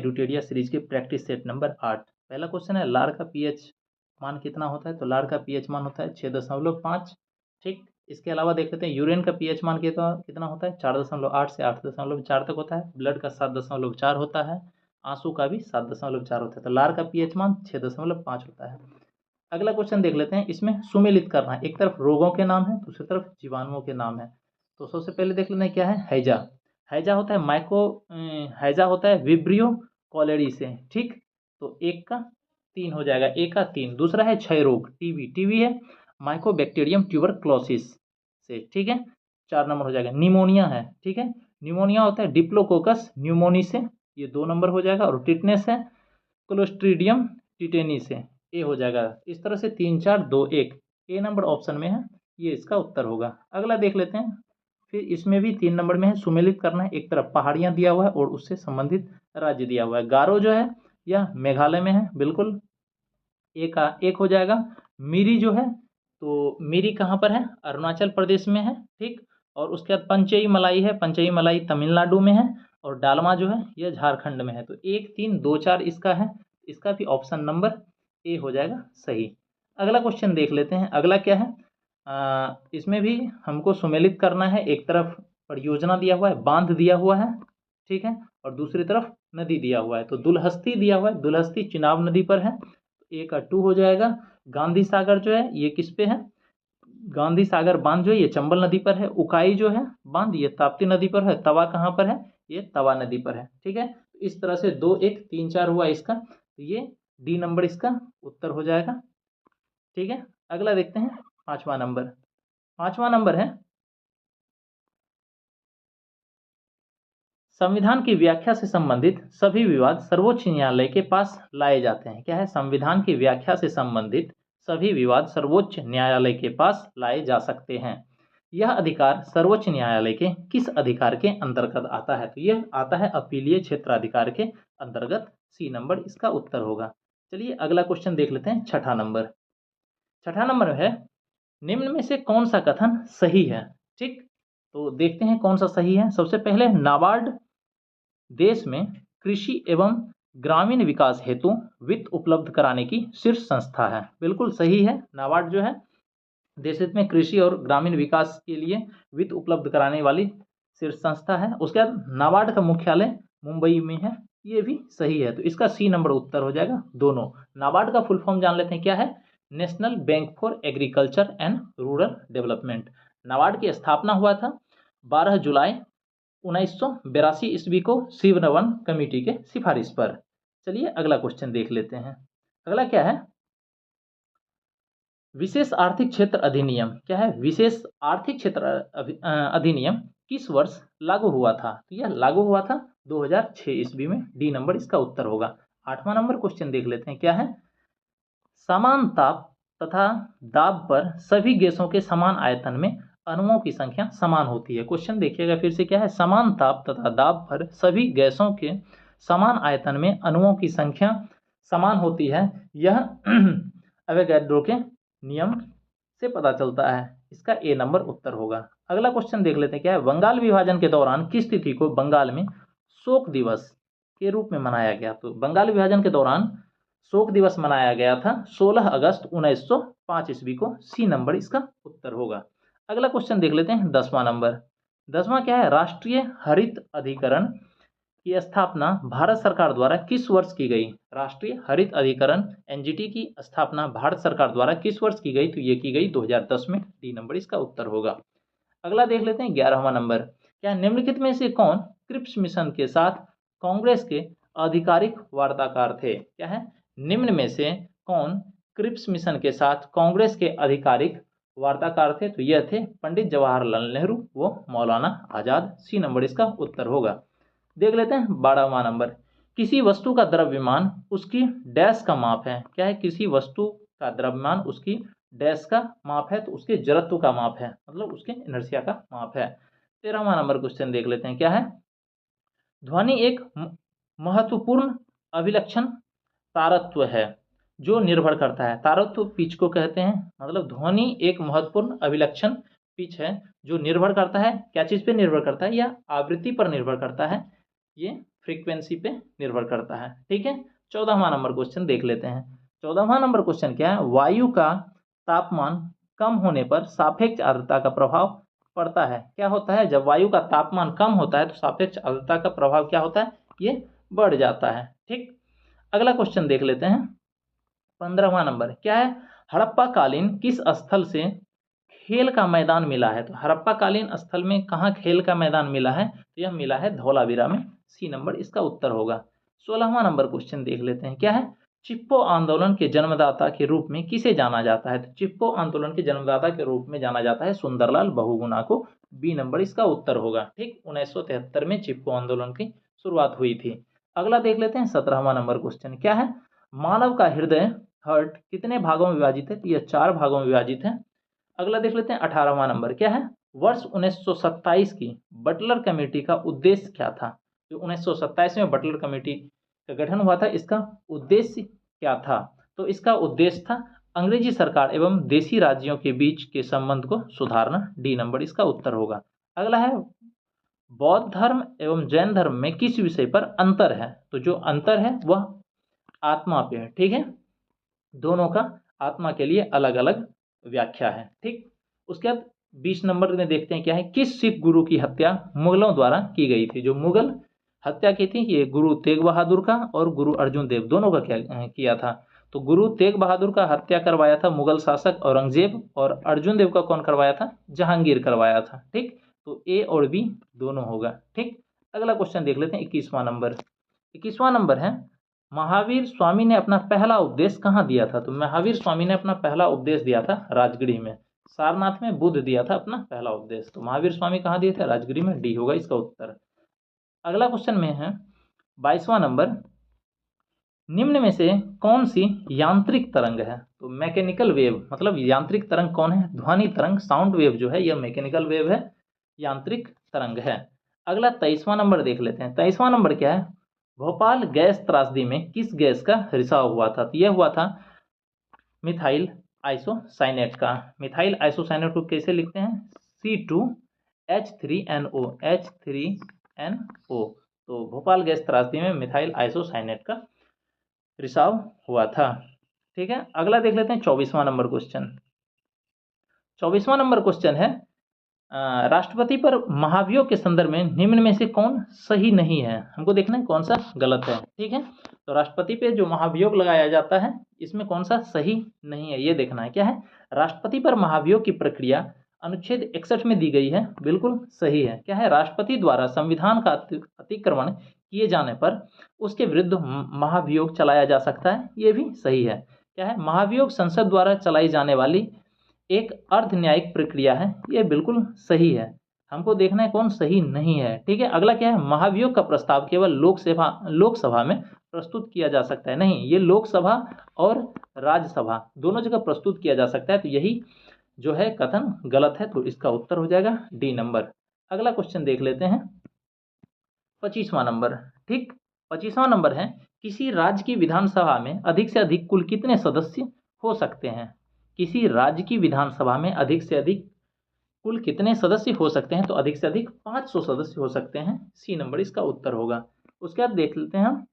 एडुटेरिया series के practice set number 8। पहला question है लार का पीएच मान कितना होता है, तो लार का पीएच मान होता है 6.5। ठीक, इसके अलावा देख लेते हैं यूरिन का पीएच मान कितना होता है, 4.8 से 8.4 तक होता है। ब्लड का 7.4 होता है, आंसू का भी 7.4 होता है। तो लार का पीएच मान 6.5 होता है। अगला क्वेश्चन देख लेते हैं, इसमें सुमेलित करना है, एक तरफ रोगों के नाम है, दूसरी तरफ जीवाणुओं के नाम है। तो सबसे पहले देख लेते हैं क्या है, हैजा। हैजा होता है हैजा होता है विब्रियो कॉलेरी से। ठीक, तो एक का 3 हो जाएगा, एक का 3। दूसरा है क्षय रोग, टीबी। टीबी है माइकोबैक्टीरियम ट्यूबरक्लोसिस से। ठीक है, 4 नंबर हो जाएगा। निमोनिया है, ठीक है, निमोनिया होता है डिप्लोकोकस न्यूमोनी से, ये 2 नंबर हो जाएगा। और टिटनेस है क्लोस्ट्रीडियम टिटेनी से, ए हो जाएगा। इस तरह से 3 4 2 1, ए नंबर ऑप्शन में है, ये इसका उत्तर होगा। अगला देख लेते हैं, फिर इसमें भी 3 नंबर में है, सुमेलित करना है। एक तरफ पहाड़ियाँ दिया हुआ है और उससे संबंधित राज्य दिया हुआ है। गारो जो है यह मेघालय में है, बिल्कुल ए का 1 हो जाएगा। मिरी जो है, तो मिरी कहाँ पर है, अरुणाचल प्रदेश में है। ठीक, और उसके बाद पंचई मलाई है, पंचई मलाई तमिलनाडु में है। और डालमा जो है यह झारखंड में है। तो 1 3 2 4 इसका है, इसका भी ऑप्शन नंबर ए हो जाएगा सही। अगला क्वेश्चन देख लेते हैं, अगला क्या है, इसमें भी हमको सुमेलित करना है। एक तरफ परियोजना दिया हुआ है, बांध दिया हुआ है, ठीक है, और दूसरी तरफ नदी दिया हुआ है। तो दुलहस्ती दिया हुआ है, दुलहस्ती चिनाब नदी पर है, ए का 2 हो जाएगा। गांधी सागर जो है ये किस पे है, गांधी सागर बांध जो है ये चंबल नदी पर है। उकाई जो है बांध ये ताप्ती नदी पर है। तवा कहाँ पर है, ये तवा नदी पर है। ठीक है, इस तरह से 2 1 3 4 हुआ इसका, तो ये डी नंबर इसका उत्तर हो जाएगा। ठीक है, अगला देखते हैं, 5वां नंबर। 5वां नंबर है संविधान की व्याख्या से संबंधित सभी विवाद सर्वोच्च न्यायालय के पास लाए जाते हैं। क्या है, संविधान की व्याख्या से संबंधित सभी विवाद सर्वोच्च न्यायालय के पास लाए जा सकते हैं। यह अधिकार सर्वोच्च न्यायालय के किस अधिकार के अंतर्गत आता है, तो यह आता है अपीलीय क्षेत्राधिकार के अंतर्गत। सी नंबर इसका उत्तर होगा। चलिए अगला क्वेश्चन देख लेते हैं, 6ठा नंबर। 6ठा नंबर है निम्न में से कौन सा कथन सही है। ठीक, तो देखते हैं कौन सा सही है। सबसे पहले नाबार्ड देश में कृषि एवं ग्रामीण विकास हेतु वित्त उपलब्ध कराने की शीर्ष संस्था है, बिल्कुल सही है। नाबार्ड जो है देश हित में कृषि और ग्रामीण विकास के लिए वित्त उपलब्ध कराने वाली शीर्ष संस्था है। उसके बाद नाबार्ड का मुख्यालय मुंबई में है, ये भी सही है। तो इसका सी नंबर उत्तर हो जाएगा दोनों। नाबार्ड का फुल फॉर्म जान लेते हैं क्या है, national bank for agriculture and rural development. NABARD की स्थापना हुआ था 12 जुलाई 1982 ईस्वी को शिवरवन कमेटी के सिफारिश पर। चलिए अगला क्वेश्चन देख लेते हैं। अगला क्या है, विशेष आर्थिक क्षेत्र अधिनियम। क्या है, विशेष आर्थिक क्षेत्र अधिनियम किस वर्ष लागू हुआ था, तो यह लागू हुआ था 2006 ईस्वी में। डी नंबर इसका उत्तर होगा। 8वां नंबर क्वेश्चन देख लेते हैं, क्या है, समान ताप तथा दाब पर सभी गैसों के समान आयतन में अणुओं की संख्या समान होती है। क्वेश्चन देखिएगा फिर से, क्या है, समान ताप तथा दाब पर सभी गैसों के समान आयतन में अणुओं की संख्या समान होती है, यह अवोगाड्रो के नियम से पता चलता है। इसका ए नंबर उत्तर होगा। अगला क्वेश्चन देख लेते हैं, क्या है, बंगाल विभाजन के दौरान किस तिथि को बंगाल में शोक दिवस के रूप में मनाया गया। तो बंगाल विभाजन के दौरान शोक दिवस मनाया गया था 16 अगस्त 1905 ईस्वी को। सी नंबर इसका उत्तर होगा। अगला क्वेश्चन देख लेते हैं, 10वां नंबर। 10वां क्या है, राष्ट्रीय हरित अधिकरण की स्थापना भारत सरकार द्वारा किस वर्ष की गई। राष्ट्रीय हरित अधिकरण एनजीटी की स्थापना भारत सरकार द्वारा किस वर्ष की गई, तो ये की गई 2010 में। डी नंबर इसका उत्तर होगा। अगला देख लेते हैं, 11वां नंबर। क्या निम्नलिखित में से कौन क्रिप्स मिशन के साथ कांग्रेस के आधिकारिक वार्ताकार थे। क्या है, निम्न में से कौन क्रिप्स मिशन के साथ कांग्रेस के आधिकारिक वार्ताकार थे, तो यह थे पंडित जवाहरलाल नेहरू व मौलाना आजाद। सी नंबर इसका उत्तर होगा। देख लेते हैं 12वां नंबर। किसी वस्तु का द्रव्यमान उसकी डैश का माप है। क्या है, किसी वस्तु का द्रव्यमान उसकी डैश का माप है, तो उसके जड़त्व का माप है, मतलब उसके इनर्शिया का माप है। 13वां नंबर क्वेश्चन देख लेते हैं, क्या है, ध्वनि एक महत्वपूर्ण अभिलक्षण तारत्व है जो निर्भर करता है। तारत्व पिच को कहते हैं, मतलब ध्वनि एक महत्वपूर्ण अभिलक्षण पिच है जो निर्भर करता है, क्या चीज पे निर्भर करता है, या आवृत्ति पर निर्भर करता है, ये फ्रीक्वेंसी पे निर्भर करता है। ठीक है, 14वां नंबर क्वेश्चन देख लेते हैं। 14वां नंबर क्वेश्चन क्या है, वायु का तापमान कम होने पर सापेक्ष आर्द्रता का प्रभाव पड़ता है। क्या होता है, जब वायु का तापमान कम होता है तो सापेक्ष आर्द्रता का प्रभाव क्या होता है, ये बढ़ जाता है। ठीक, अगला क्वेश्चन देख लेते हैं। 15वां नंबर क्या है, हड़प्पा कालीन किस स्थल से खेल का मैदान मिला है। तो हड़प्पा कालीन स्थल में कहाँ खेल का मैदान मिला है, तो यह मिला है धौलावीरा में। सी नंबर इसका उत्तर होगा। 16वां नंबर क्वेश्चन देख लेते हैं। क्या है, चिप्को आंदोलन के जन्मदाता के रूप में किसे जाना जाता है। तो चिप्को आंदोलन के जन्मदाता के रूप में जाना जाता है सुंदरलाल बहुगुणा को। बी नंबर इसका उत्तर होगा। ठीक, 1973 में चिप्को आंदोलन की शुरुआत हुई थी। अगला देख लेते हैं 17वां नंबर क्वेश्चन। क्या है, मानव का हृदय हार्ट कितने भागों में विभाजित है। तो यह 4 भागों में विभाजित है। अगला देख लेते हैं 18वां नंबर। क्या है, वर्ष 1927 की बटलर कमेटी का उद्देश्य क्या था। जो 1927 में बटलर कमेटी का गठन हुआ था, इसका उद्देश्य क्या था। तो इसका उद्देश्य था अंग्रेजी सरकार एवं देशी राज्यों के बीच के संबंध को सुधारना। डी नंबर इसका उत्तर होगा। अगला है, बौद्ध धर्म एवं जैन धर्म में किस विषय पर अंतर है। तो जो अंतर है वह आत्मा पे है। ठीक है, दोनों का आत्मा के लिए अलग अलग व्याख्या है। ठीक, उसके बाद 20 नंबर में देखते हैं। क्या है, किस सिख गुरु की हत्या मुगलों द्वारा की गई थी। जो मुगल हत्या की थी, ये गुरु तेग बहादुर का और गुरु अर्जुन देव दोनों का क्या किया था। तो गुरु तेग बहादुर का हत्या करवाया था मुगल शासक औरंगजेब, और अर्जुन देव का कौन करवाया था, जहांगीर करवाया था। ठीक, तो ए और बी दोनों होगा। ठीक, अगला क्वेश्चन देख लेते हैं 21वां नंबर। 21वां नंबर है, महावीर स्वामी ने अपना पहला उपदेश कहाँ दिया था। तो महावीर स्वामी ने अपना पहला उपदेश दिया था राजगीर में। सारनाथ में बुद्ध दिया था अपना पहला उपदेश, तो महावीर स्वामी कहाँ दिए थे, राजगीर में। डी होगा इसका उत्तर। अगला क्वेश्चन में है 22वां नंबर, निम्न में से कौन सी यांत्रिक तरंग है। तो मैकेनिकल वेव, मतलब यांत्रिक तरंग कौन है, ध्वनि तरंग, साउंड वेव जो है यह मैकेनिकल वेव है, यांत्रिक तरंग है। अगला 23वां नंबर देख लेते हैं। 23वां नंबर क्या है, भोपाल गैस त्रासदी में किस गैस का रिसाव हुआ था। तो यह हुआ था मिथाइल आइसोसाइनेट का। मिथाइल आइसोसाइनेट को कैसे लिखते हैं, C2H3NO, H3NO। तो भोपाल गैस त्रासदी में मिथाइल आइसोसाइनेट का रिसाव हुआ था। ठीक है, अगला देख लेते हैं 24वां नंबर क्वेश्चन। 24वां नंबर क्वेश्चन है, राष्ट्रपति पर महाभियोग के संदर्भ में निम्न में से कौन सही नहीं है। हमको देखना है कौन सा गलत है। ठीक है, तो राष्ट्रपति पे जो महाभियोग लगाया जाता है इसमें कौन सा सही नहीं है, ये देखना है। क्या है, राष्ट्रपति पर महाभियोग की प्रक्रिया अनुच्छेद 61 में दी गई है, बिल्कुल सही है। क्या है, राष्ट्रपति द्वारा संविधान का अतिक्रमण किए जाने पर उसके विरुद्ध महाभियोग चलाया जा सकता है, ये भी सही है। क्या है, महाभियोग संसद द्वारा चलाई जाने वाली एक अर्ध न्यायिक प्रक्रिया है, ये बिल्कुल सही है। हमको देखना है कौन सही नहीं है। ठीक है, अगला क्या है, महाभियोग का प्रस्ताव केवल लोकसभा में प्रस्तुत किया जा सकता है। नहीं, ये लोकसभा और राज्यसभा दोनों जगह प्रस्तुत किया जा सकता है, तो यही जो है कथन गलत है, तो इसका उत्तर हो जाएगा डी नंबर। अगला क्वेश्चन देख लेते हैं 25वां नंबर। ठीक, 25वां नंबर है, किसी राज्य की विधानसभा में अधिक से अधिक कुल कितने सदस्य हो सकते हैं। किसी राज्य की विधानसभा में अधिक से अधिक कुल कितने सदस्य हो सकते हैं। तो अधिक से अधिक 500 सदस्य हो सकते हैं। सी नंबर इसका उत्तर होगा। उसके बाद देख लेते हैं हम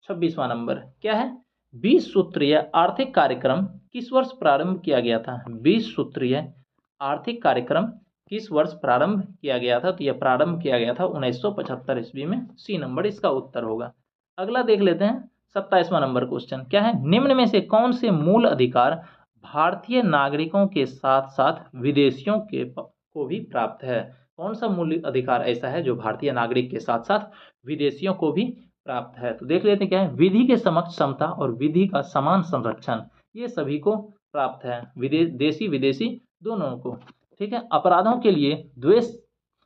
26वां नंबर। क्या है, 20 सूत्रीय आर्थिक कार्यक्रम किस वर्ष प्रारंभ किया गया था। 20 सूत्रीय आर्थिक कार्यक्रम किस वर्ष प्रारंभ किया गया था। तो यह प्रारंभ किया गया था 1975 ईस्वी में। सी नंबर इसका उत्तर होगा। अगला देख लेते हैं 27वां नंबर क्वेश्चन। क्या है, निम्न में से कौन से मूल अधिकार भारतीय नागरिकों के साथ साथ विदेशियों को भी प्राप्त है। कौन सा मूल अधिकार ऐसा है जो भारतीय नागरिक के साथ साथ विदेशियों को भी प्राप्त है। तो देख लेते हैं। क्या है, विधि के समक्ष समता और विधि का समान संरक्षण, ये सभी को प्राप्त है, देशी विदेशी दोनों को। ठीक है, अपराधों के लिए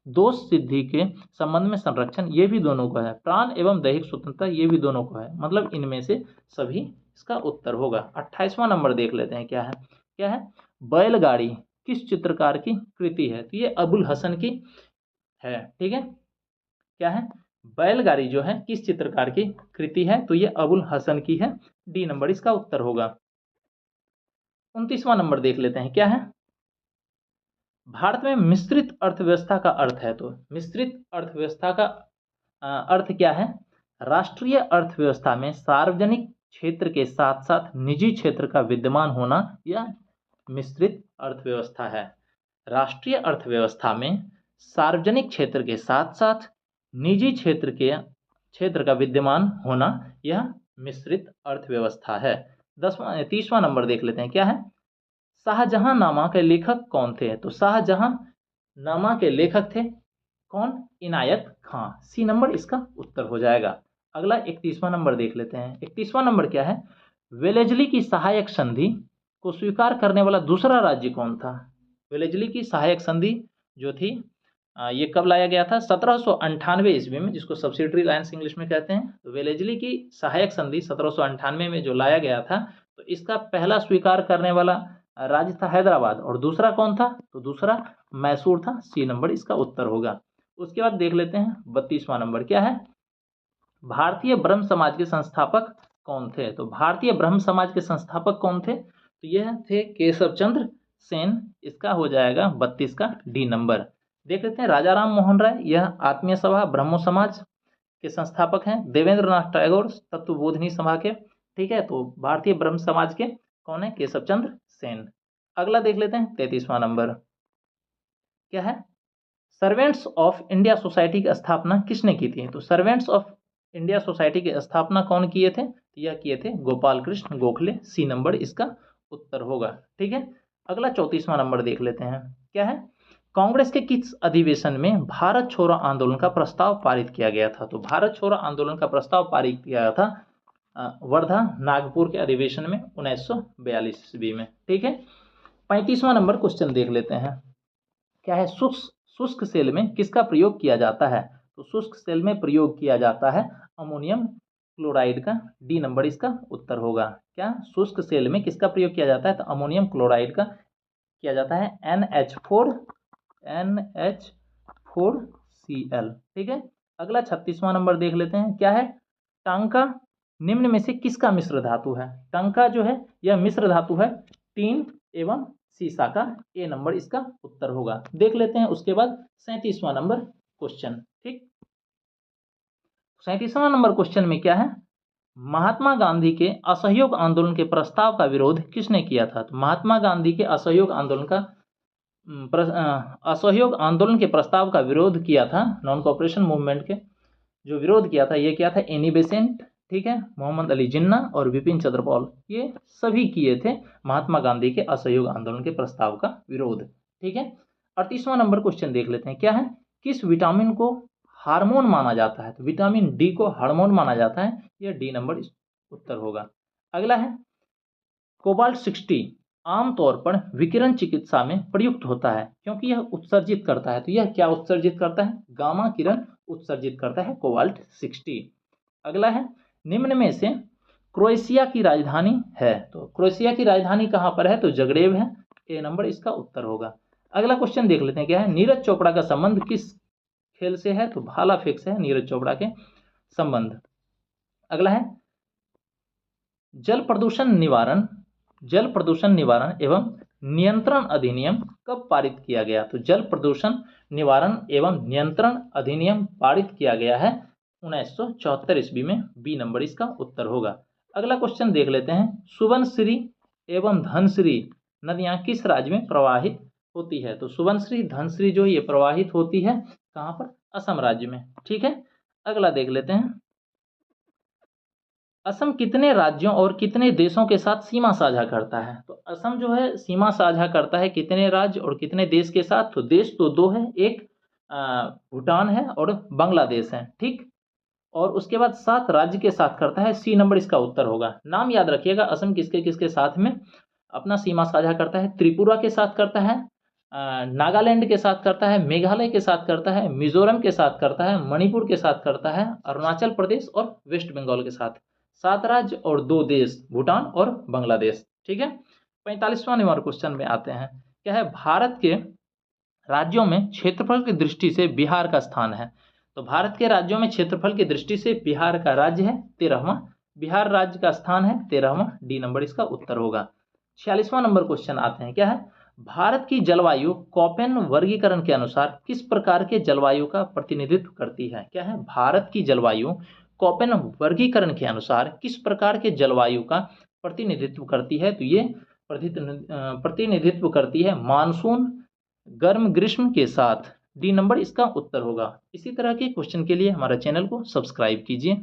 दोष सिद्धि के संबंध में संरक्षण, ये भी दोनों को है। प्राण एवं दैहिक स्वतंत्रता, ये भी दोनों को है। मतलब इनमें से सभी इसका उत्तर होगा। 28वां नंबर देख लेते हैं। क्या है, क्या है, बैलगाड़ी किस चित्रकार की कृति है। तो ये अबुल हसन की है। ठीक है, क्या है, बैलगाड़ी जो है किस चित्रकार की कृति है। तो ये अबुल हसन की है। डी नंबर इसका उत्तर होगा। 29वां नंबर देख लेते हैं। क्या है, भारत में मिश्रित अर्थव्यवस्था का अर्थ है। तो मिश्रित अर्थव्यवस्था का अर्थ क्या है, राष्ट्रीय अर्थव्यवस्था में सार्वजनिक क्षेत्र के साथ साथ निजी क्षेत्र का विद्यमान होना यह मिश्रित अर्थव्यवस्था है। राष्ट्रीय अर्थव्यवस्था में सार्वजनिक क्षेत्र के साथ साथ निजी क्षेत्र का विद्यमान होना यह मिश्रित अर्थव्यवस्था है। 30वां नंबर देख लेते हैं, क्या है? शाहजहां नामा के लेखक कौन थे? तो शाहजहां नामा के लेखक थे कौन? इनायत खां। सी नंबर इसका उत्तर हो जाएगा। अगला 31वां नंबर देख लेते हैं। 31वां नंबर क्या है? वेलेजली की सहायक संधि को स्वीकार करने वाला दूसरा राज्य कौन था? वेलेजली की सहायक संधि जो थी ये कब लाया गया था? 1798 ईस्वी में, जिसको सब्सिडरी अलायंस इंग्लिश में कहते हैं। तो वेलेजली की सहायक संधि 1798 में जो लाया गया था, तो इसका पहला स्वीकार करने वाला राज्य था हैदराबाद, और दूसरा कौन था? तो दूसरा मैसूर था। सी नंबर इसका उत्तर होगा। उसके बाद देख लेते हैं 32वां नंबर, क्या है? भारतीय ब्रह्म समाज के संस्थापक कौन थे? तो भारतीय ब्रह्म समाज के संस्थापक कौन थे? तो यह थे केशव चंद्र सेन। इसका हो जाएगा 32 का डी नंबर। देख लेते हैं राजा राम मोहन राय, यह आत्मीय सभा ब्रह्मो समाज के संस्थापक हैं। देवेंद्र नाथ टैगोर तत्वबोधिनी सभा के, ठीक है। तो भारतीय ब्रह्म समाज के कौन है? केशव चंद्र सेन। अगला देख लेते हैं 33वां नंबर, क्या है? सर्वेंट्स ऑफ इंडिया सोसाइटी की स्थापना किसने की थी? तो सर्वेंट्स ऑफ इंडिया सोसाइटी की स्थापना कौन किए थे? तो यह किए थे गोपाल कृष्ण गोखले। सी नंबर इसका उत्तर होगा, ठीक है। अगला 34वां नंबर देख लेते हैं, क्या है? कांग्रेस के किस अधिवेशन में भारत छोड़ो आंदोलन का प्रस्ताव पारित किया गया था? तो भारत छोड़ो आंदोलन का प्रस्ताव पारित किया गया था वर्धा नागपुर के अधिवेशन में 1942 ईस्वी में, ठीक है। 35वां नंबर क्वेश्चन देख लेते हैं, क्या है? शुष्क सेल में किसका प्रयोग किया जाता है? तो शुष्क सेल में प्रयोग किया जाता है अमोनियम क्लोराइड का। डी नंबर इसका उत्तर होगा। क्या शुष्क सेल में किसका प्रयोग किया जाता है? तो अमोनियम क्लोराइड का किया जाता है, NH4Cl, ठीक है। अगला 36वां नंबर देख लेते हैं, क्या है? टांका निम्न में से किसका मिश्र धातु है? टांका जो है यह मिश्र धातु है टीन एवं सीसा का। ए नंबर इसका उत्तर होगा। देख लेते हैं उसके बाद 37वां नंबर क्वेश्चन, ठीक। 37वां नंबर क्वेश्चन में क्या है? महात्मा गांधी के असहयोग आंदोलन के प्रस्ताव का विरोध किसने किया था? तो महात्मा गांधी के असहयोग आंदोलन के प्रस्ताव का विरोध किया था, नॉन कोऑपरेशन मूवमेंट के जो विरोध किया था, ये क्या था? एनी बेसेंट, ठीक है, मोहम्मद अली जिन्ना और विपिन चंद्र पॉल, ये सभी किए थे महात्मा गांधी के असहयोग आंदोलन के प्रस्ताव का विरोध, ठीक है। 38वां नंबर क्वेश्चन देख लेते हैं, क्या है? किस विटामिन को हार्मोन माना जाता है? तो विटामिन डी को हार्मोन माना जाता है, यह डी नंबर उत्तर होगा। अगला है कोबाल्ट 60 आमतौर पर विकिरण चिकित्सा में प्रयुक्त होता है क्योंकि यह उत्सर्जित करता है। तो यह क्या उत्सर्जित करता है? गामा किरण उत्सर्जित करता है कोबाल्ट 60। अगला है निम्न में से क्रोएशिया की राजधानी है? तो क्रोएशिया की राजधानी कहाँ पर है? तो जगरेब है। ए नंबर इसका उत्तर होगा। अगला क्वेश्चन देख लेते हैं, क्या है? नीरज चोपड़ा का संबंध किस खेल से है? तो भाला फेंक से है नीरज चोपड़ा के संबंध। अगला है जल प्रदूषण निवारण एवं नियंत्रण अधिनियम कब पारित किया गया? तो जल प्रदूषण निवारण एवं नियंत्रण अधिनियम पारित किया गया है 1974 ईस्वी में। बी नंबर इसका उत्तर होगा। अगला क्वेश्चन देख लेते हैं, सुबनश्री एवं धनश्री नदियां किस राज्य में प्रवाहित होती है? तो सुबनश्री धनश्री जो ये प्रवाहित होती है कहाँ पर? असम राज्य में, ठीक है। अगला देख लेते हैं, असम कितने राज्यों और कितने देशों के साथ सीमा साझा करता है? तो असम जो है सीमा साझा करता है कितने राज्य और कितने देश के साथ? तो देश तो दो है, एक भूटान है और बांग्लादेश है, ठीक। और उसके बाद 7 राज्य के साथ करता है। सी नंबर इसका उत्तर होगा। नाम याद रखिएगा, असम किसके किसके साथ में अपना सीमा साझा करता है? त्रिपुरा के साथ करता है, नागालैंड के साथ करता है, मेघालय के साथ करता है, मिजोरम के साथ करता है, मणिपुर के साथ करता है, अरुणाचल प्रदेश और वेस्ट बंगाल के साथ। 7 राज्य और 2 देश, भूटान और बांग्लादेश, ठीक है। 45वां नंबर क्वेश्चन में आते हैं, क्या है? भारत के राज्यों में क्षेत्रफल की दृष्टि से बिहार का स्थान है? तो भारत के राज्यों में क्षेत्रफल की दृष्टि से बिहार का राज्य है 13वां, बिहार राज्य का स्थान है 13वां। डी नंबर इसका उत्तर होगा। 46वां नंबर क्वेश्चन आते हैं, क्या है? भारत की जलवायु कोपेन वर्गीकरण के अनुसार किस प्रकार के जलवायु का प्रतिनिधित्व करती है? क्या है? भारत की जलवायु कोपेन वर्गीकरण के अनुसार किस प्रकार के जलवायु का प्रतिनिधित्व करती है? तो ये प्रतिनिधित्व करती है मानसून गर्म ग्रीष्म के साथ। डी नंबर इसका उत्तर होगा। इसी तरह के क्वेश्चन के लिए हमारा चैनल को सब्सक्राइब कीजिए।